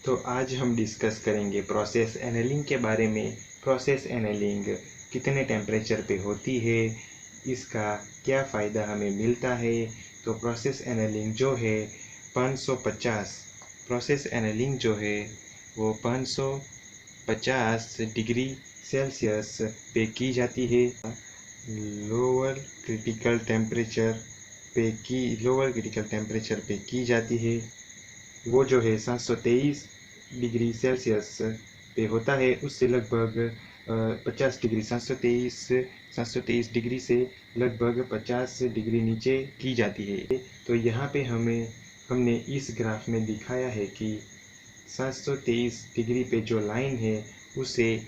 तो आज हम डिस्कस करेंगे प्रोसेस एनेलिंग के बारे में। प्रोसेस एनेलिंग कितने टेम्परेचर पे होती है, इसका क्या फ़ायदा हमें मिलता है। तो प्रोसेस एनेलिंग जो है 550 प्रोसेस एनेलिंग जो है वो 550 डिग्री सेल्सियस पे की जाती है। लोअर क्रिटिकल टेम्परेचर पे की जाती है। वो जो है 723 डिग्री सेल्सियस पे होता है। उससे लगभग 50 डिग्री 723 डिग्री से लगभग 50 डिग्री नीचे की जाती है। तो यहाँ पे हमने इस ग्राफ में दिखाया है कि 723 डिग्री पे जो लाइन है उसे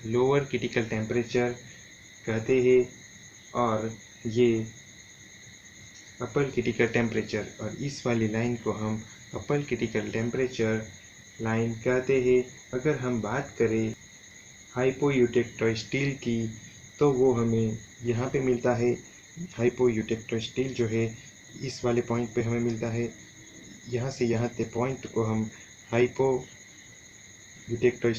लोअर क्रिटिकल टेम्परेचर कहते हैं और ये अपर क्रिटिकल टेम्परेचर, और इस वाली लाइन को हम अपर क्रिटिकल टेम्परेचर लाइन कहते हैं। अगर हम बात करें हाइपोयूटेक्टर स्टील की तो वो हमें यहाँ पे मिलता है। हाइपोयूटेक्टर स्टील जो है इस वाले पॉइंट पे हमें मिलता है। यहाँ से यहाँ तक पॉइंट को हम यूटेक्टर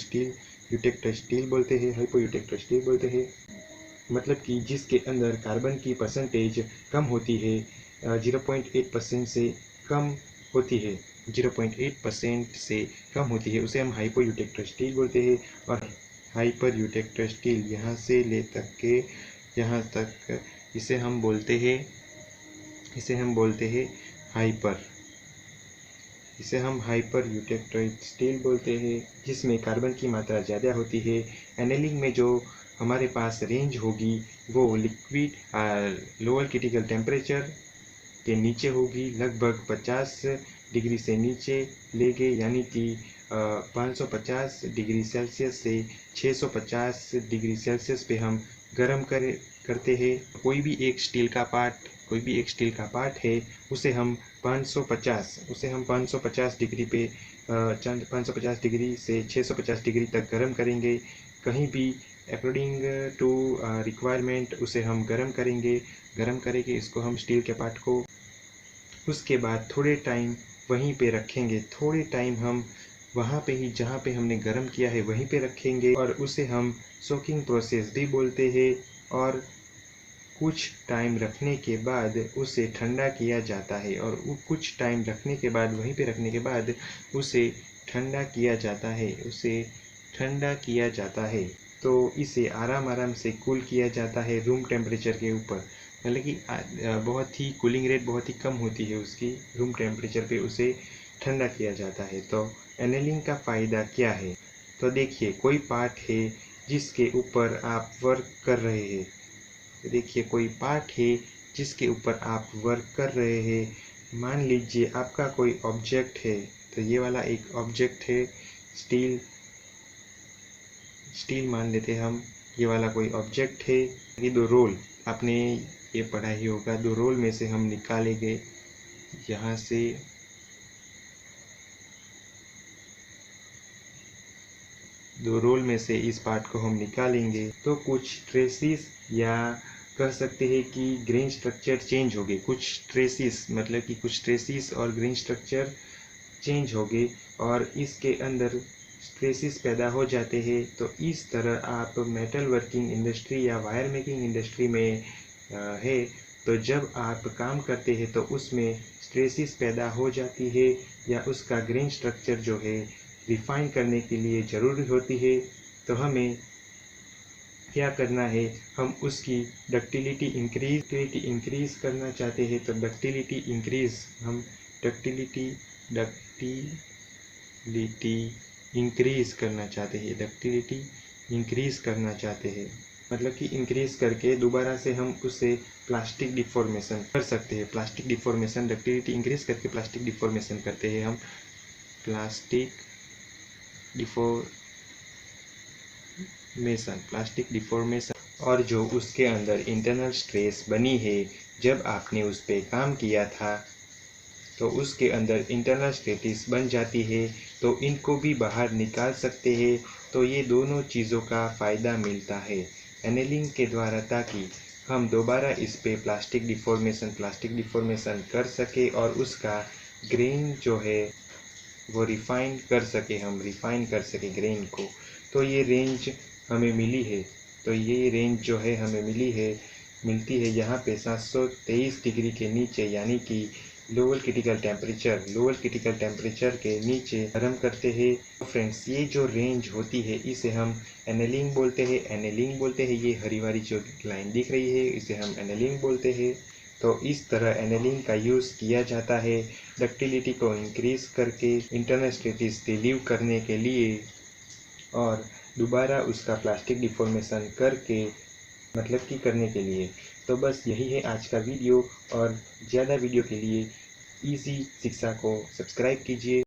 स्टील बोलते हैं, हाइपोयूटेक्टर स्टील बोलते हैं। मतलब कि जिसके अंदर कार्बन की परसेंटेज कम होती है, 0.8% से कम होती है, 0.8% से कम होती है, उसे हम हाइपोयूटेक्टर स्टील बोलते हैं। और हाइपर यूटेक्टर स्टील यहाँ से ले तक के यहाँ तक इसे हम बोलते हैं हाइपर यूटेक्टर स्टील बोलते हैं, जिसमें कार्बन की मात्रा ज़्यादा होती है। एनेलिंग में जो हमारे पास रेंज होगी वो लिक्विड लोअर क्रिटिकल टेम्परेचर के नीचे होगी, लगभग 50 डिग्री से नीचे लेंगे, यानी कि 550 डिग्री सेल्सियस से 650 डिग्री सेल्सियस पे हम गर्म करते हैं। कोई भी एक स्टील का पार्ट है उसे हम 550 डिग्री पे 550 डिग्री से 650 डिग्री तक गर्म करेंगे। कहीं भी अकॉर्डिंग टू रिक्वायरमेंट उसे हम गर्म करेंगे इसको हम स्टील के पार्ट को। उसके बाद थोड़े टाइम वहीं पे रखेंगे, थोड़े टाइम हम वहाँ पे ही जहाँ पे हमने गर्म किया है वहीं पे रखेंगे, और उसे हम सोकिंग प्रोसेस भी बोलते हैं। और कुछ टाइम रखने के बाद उसे ठंडा किया जाता है, और कुछ टाइम रखने के बाद वहीं पे रखने के बाद उसे ठंडा किया जाता है। तो इसे आराम से कूल किया जाता है रूम टेम्परेचर के ऊपर। मतलब कि बहुत ही कूलिंग रेट बहुत ही कम होती है उसकी, रूम टेम्परेचर पे उसे ठंडा किया जाता है। तो एनेलिंग का फ़ायदा क्या है? तो देखिए, कोई पार्ट है जिसके ऊपर आप वर्क कर रहे हैं। मान लीजिए आपका कोई ऑब्जेक्ट है। तो ये वाला एक ऑब्जेक्ट है, स्टील मान लेते हैं हम। ये वाला कोई ऑब्जेक्ट है। ये दो रोल आपने ये पढ़ा ही होगा, दो रोल में से हम निकालेंगे यहाँ से। दो रोल में से इस पार्ट को हम निकालेंगे तो कुछ ट्रेसिस, या कह सकते हैं कि ग्रेन स्ट्रक्चर चेंज हो गए। कुछ ट्रेसिस और ग्रेन स्ट्रक्चर चेंज हो गए और इसके अंदर स्ट्रेसिस पैदा हो जाते हैं। तो इस तरह आप मेटल वर्किंग इंडस्ट्री या वायर मेकिंग इंडस्ट्री में है, तो जब आप काम करते हैं तो उसमें स्ट्रेसिस पैदा हो जाती है, या उसका ग्रेन स्ट्रक्चर जो है रिफाइन करने के लिए ज़रूरी होती है। तो हमें क्या करना है, हम उसकी डक्टिलिटी इंक्रीज करना चाहते हैं। तो डक्टिलिटी इंक्रीज करना चाहते हैं। मतलब कि इंक्रीज करके दोबारा से हम उसे प्लास्टिक डिफॉर्मेशन कर सकते हैं। डक्टिलिटी इंक्रीज करके प्लास्टिक डिफॉर्मेशन करते हैं हम। प्लास्टिक डिफॉर्मेशन, और जो उसके अंदर इंटरनल स्ट्रेस बनी है जब आपने उस पर काम किया था, तो उसके अंदर इंटरनल स्ट्रेटिस बन जाती है, तो इनको भी बाहर निकाल सकते हैं। तो ये दोनों चीज़ों का फ़ायदा मिलता है एनेलिंग के द्वारा, ताकि हम दोबारा इस पे प्लास्टिक डिफॉर्मेशन कर सके और उसका ग्रेन जो है वो रिफ़ाइन कर सके, हम रिफ़ाइन कर सके ग्रेन को। तो ये रेंज हमें मिली है, तो ये रेंज जो है हमें मिलती है यहाँ पे 723 डिग्री के नीचे, यानी कि लोअर क्रिटिकल टेम्परेचर के नीचे गर्म करते हैं। तो फ्रेंड्स, ये जो रेंज होती है इसे हम एनेलिंग बोलते हैं। ये हरी वाली जो लाइन दिख रही है इसे हम एनेलिंग बोलते हैं। तो इस तरह एनेलिंग का यूज़ किया जाता है डक्टिलिटी को इंक्रीज करके, इंटरनल स्टेटिस रिलीव करने के लिए, और दोबारा उसका प्लास्टिक डिफॉर्मेशन करके, मतलब कि करने के लिए। तो बस यही है आज का वीडियो, और ज़्यादा वीडियो के लिए इजी शिक्षा को सब्सक्राइब कीजिए।